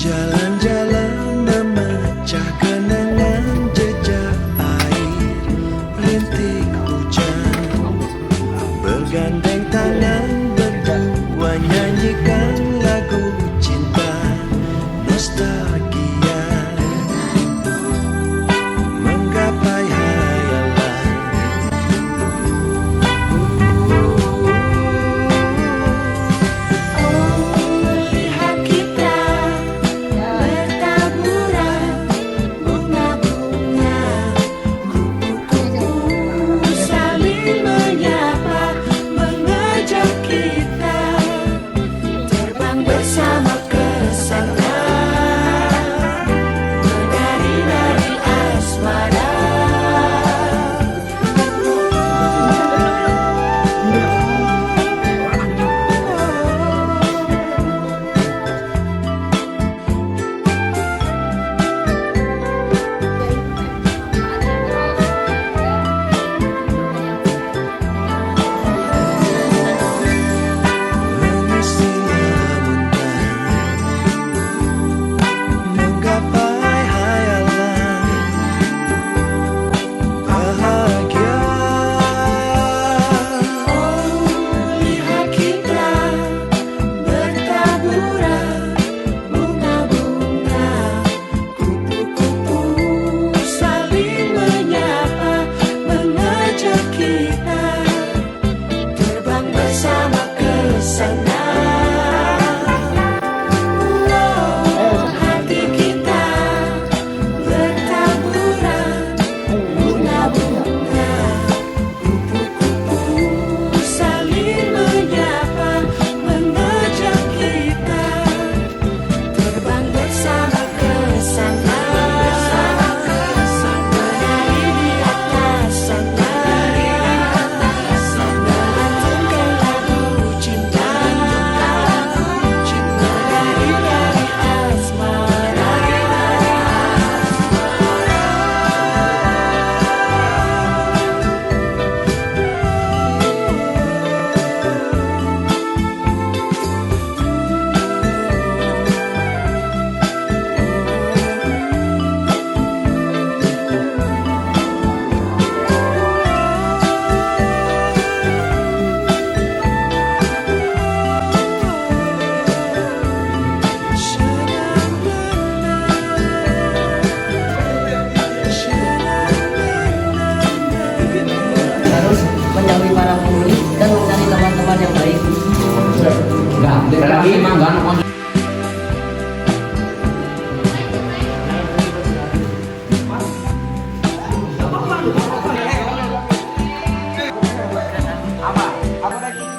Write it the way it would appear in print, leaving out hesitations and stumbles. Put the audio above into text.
Jalan-jalan memecah kenangan jejak air, rintik hujan, bergandeng tangan berdua nyanyikan lagu cinta nostalgia, menggapai hayalan. Lihat kita bertaburan bunga-bunga, kupu-kupu saling menyapa, mengajak kita terbang bersama ke sana, menari-nari asmara. Mengisi lamunan, menggapai hayalan, bahagia. Lihat kita bertaburan bunga-bunga, kupu-kupu saling menyapa, mengajak kita terbang bersama ke sana. Hati kita bertaburan bunga-bunga, kupu-kupu saling menyapa, mengajak kita terbang bersama ke sana, menari di atas sana, melantunkan lagu cinta, menari-nari asmara. Harus menjauhi para penghuni dan mencari teman-teman yang baik. Enggak, lagi mah enggak. Apa? Apa lagi?